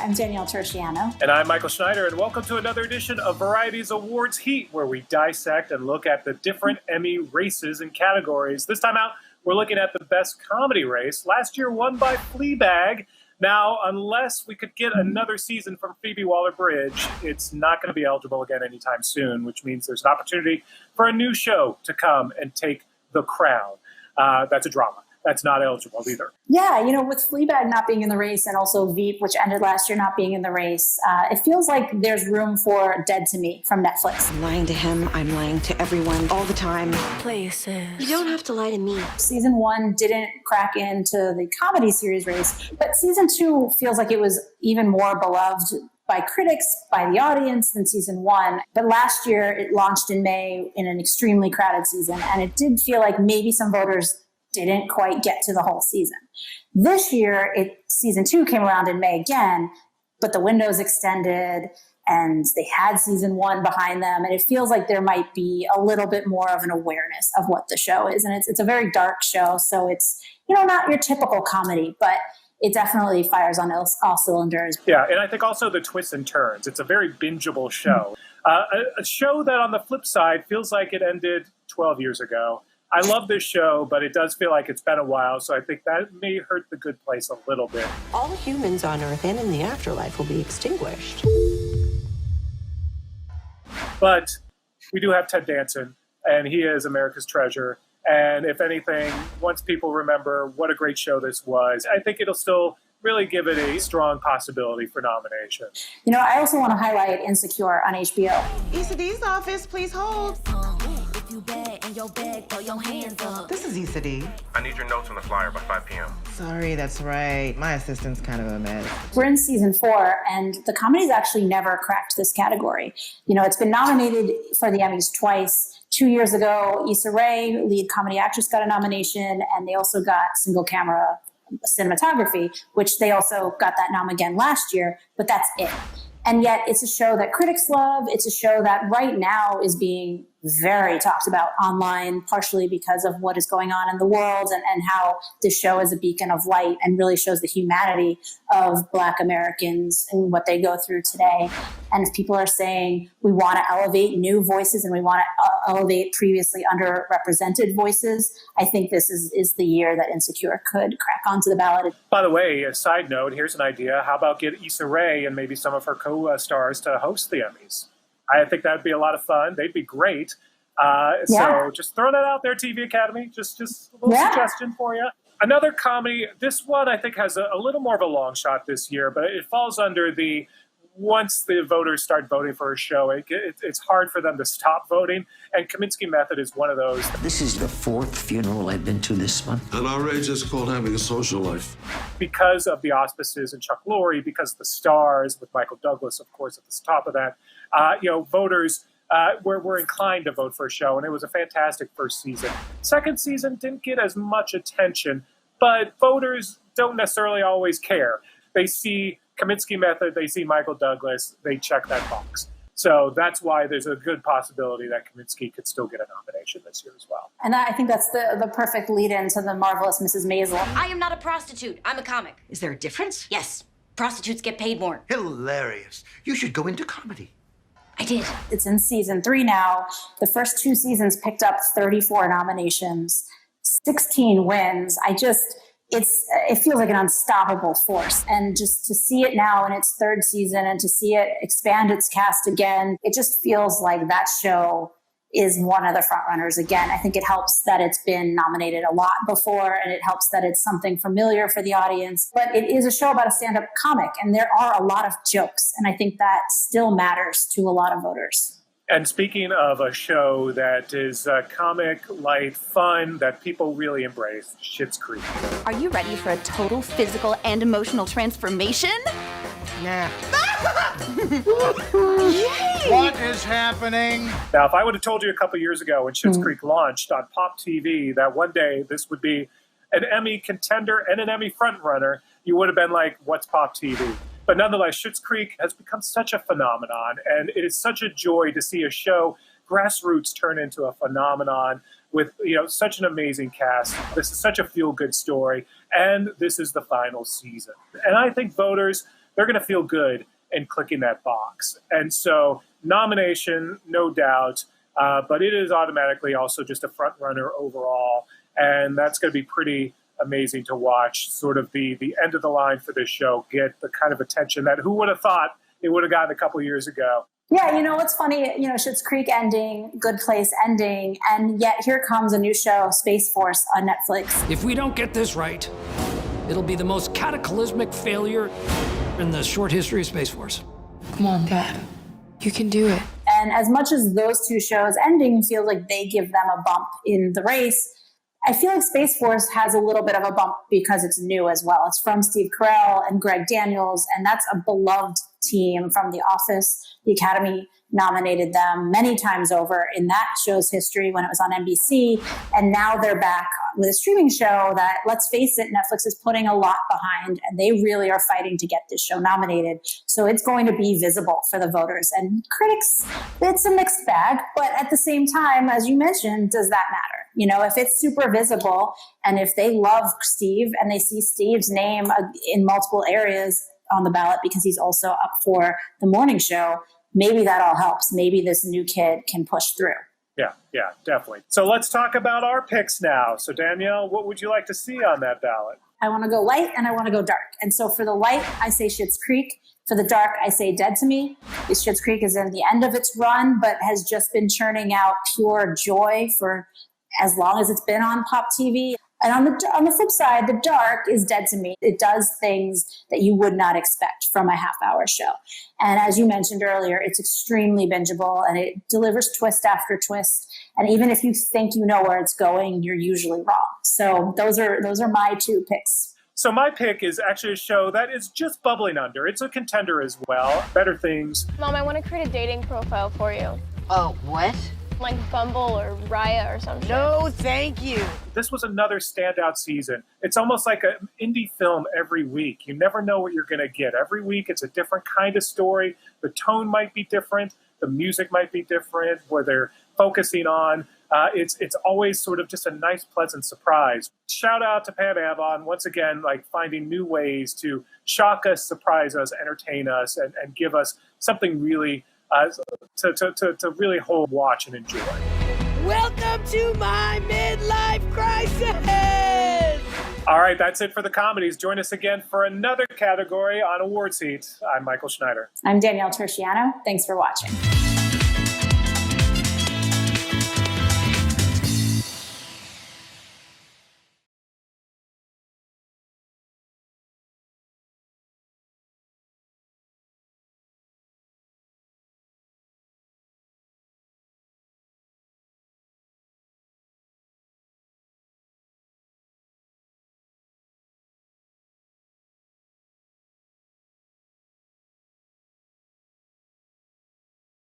I'm Danielle Terciano. And I'm Michael Schneider, and welcome to another edition of Variety's Awards Heat, where we dissect and look at the different Emmy races and categories. This time out, we're looking at the best comedy race. Last year won by Fleabag. Now, unless we could get another season from Phoebe Waller-Bridge, it's not going to be eligible again anytime soon, which means there's an opportunity for a new show to come and take the crown. That's a drama. That's not eligible either. Yeah, with Fleabag not being in the race and also Veep, which ended last year, not being in the race, it feels like there's room for Dead to Me from Netflix. I'm lying to him. I'm lying to everyone all the time. Places. You don't have to lie to me. Season 1 didn't crack into the comedy series race, but season 2 feels like it was even more beloved by critics, by the audience than season 1. But last year, it launched in May in an extremely crowded season, and it did feel like maybe some voters didn't quite get to the whole season. This year, season 2 came around in May again, but the window's extended and they had season 1 behind them. And it feels like there might be a little bit more of an awareness of what the show is. And it's a very dark show. So it's, not your typical comedy, but it definitely fires on all cylinders. Yeah, and I think also the twists and turns. It's a very bingeable show. A show that on the flip side feels like it ended 12 years ago. I love this show, but it does feel like it's been a while, so I think that may hurt The Good Place a little bit. All humans on Earth and in the afterlife will be extinguished. But we do have Ted Danson, and he is America's treasure. And if anything, once people remember what a great show this was, I think it'll still really give it a strong possibility for nomination. I also want to highlight Insecure on HBO. Issa D's office, please hold. This is Issa D. I need your notes on the flyer by 5 p.m. Sorry, that's right. My assistant's kind of a mess. We're in season 4, and the comedy's actually never cracked this category. It's been nominated for the Emmys twice. 2 years ago, Issa Rae, lead comedy actress, got a nomination, and they also got single camera cinematography, which they also got that nom again last year, but that's it. And yet it's a show that critics love. It's a show that right now is being very talked about online, partially because of what is going on in the world and how this show is a beacon of light and really shows the humanity of Black Americans and what they go through today. And if people are saying we want to elevate new voices and we want to elevate previously underrepresented voices, I think this is the year that Insecure could crack onto the ballot. By the way, a side note, here's an idea. How about get Issa Rae and maybe some of her co-stars to host the Emmys? I think that'd be a lot of fun. They'd be great. So just throwing that out there, TV Academy. Just a little suggestion for you. Another comedy. This one I think has a little more of a long shot this year, but it falls under the once the voters start voting for a show, it's hard for them to stop voting. And Kominsky Method is one of those. This is the 4th funeral I've been to this month. An outrage is called having a social life. Because of the auspices and Chuck Lorre, because of the stars with Michael Douglas, of course, at the top of that, voters were inclined to vote for a show, and it was a fantastic first season. Second season didn't get as much attention, but voters don't necessarily always care. They see Kominsky Method, they see Michael Douglas, they check that box. So that's why there's a good possibility that Kominsky could still get a nomination this year as well. And I think that's the perfect lead-in to the marvelous Mrs. Maisel. I am not a prostitute. I'm a comic. Is there a difference? Yes. Prostitutes get paid more. Hilarious. You should go into comedy. I did. It's in season 3 now. The first 2 seasons picked up 34 nominations, 16 wins. It feels like an unstoppable force. And just to see it now in its 3rd season and to see it expand its cast again, it just feels like that show is one of the front runners again. I think it helps that it's been nominated a lot before, and it helps that it's something familiar for the audience. But it is a show about a stand-up comic, and there are a lot of jokes. And I think that still matters to a lot of voters. And speaking of a show that is comic, light, fun, that people really embrace, Schitt's Creek. Are you ready for a total physical and emotional transformation? Nah. What is happening? Now, if I would have told you a couple years ago when Schitt's Creek launched on Pop TV that one day this would be an Emmy contender and an Emmy frontrunner, you would have been like, what's Pop TV? But nonetheless, Schitt's Creek has become such a phenomenon, and it is such a joy to see a show, grassroots, turn into a phenomenon with such an amazing cast. This is such a feel-good story, and this is the final season. And I think voters they're going to feel good in clicking that box. And so nomination, no doubt, but it is automatically also just a front runner overall. And that's going to be pretty amazing to watch, sort of the end of the line for this show get the kind of attention that who would have thought it would have gotten a couple years ago. Yeah, you know, what's funny, you know, Schitt's Creek ending, Good Place ending, and yet here comes a new show, Space Force, on Netflix. If we don't get this right, it'll be the most cataclysmic failure in the short history of Space Force. Come on, Dad. You can do it. And as much as those two shows ending feels like they give them a bump in the race, I feel like Space Force has a little bit of a bump because it's new as well. It's from Steve Carell and Greg Daniels, and that's a beloved team from The Office. The Academy nominated them many times over in that show's history when it was on NBC, and now they're back with a streaming show that, let's face it, Netflix is putting a lot behind, and they really are fighting to get this show nominated. So it's going to be visible for the voters. And critics, it's a mixed bag, but at the same time, as you mentioned, does that matter? You know, if it's super visible and if they love Steve and they see Steve's name in multiple areas on the ballot because he's also up for the morning show, maybe that all helps. Maybe this new kid can push through. Yeah, definitely. So let's talk about our picks now. So Danielle, what would you like to see on that ballot? I want to go light and I want to go dark. And so for the light, I say Schitt's Creek. For the dark, I say Dead to Me. Schitt's Creek is in the end of its run, but has just been churning out pure joy for as long as it's been on Pop TV. And on the flip side, the dark is Dead to Me. It does things that you would not expect from a half-hour show. And as you mentioned earlier, it's extremely bingeable and it delivers twist after twist. And even if you think you know where it's going, you're usually wrong. So those are my two picks. So my pick is actually a show that is just bubbling under. It's a contender as well. Better Things. Mom, I want to create a dating profile for you. Oh, what? Like Bumble or Raya or something. No, thank you. This was another standout season. It's almost like an indie film every week. You never know what you're going to get. Every week it's a different kind of story. The tone might be different. The music might be different. Where they're focusing on. It's always sort of just a nice, pleasant surprise. Shout out to Pam Avon, once again, like finding new ways to shock us, surprise us, entertain us, and give us something really to really hold, watch, and enjoy. Welcome to my midlife crisis! All right, that's it for the comedies. Join us again for another category on Award Seat. I'm Michael Schneider. I'm Danielle Terciano. Thanks for watching.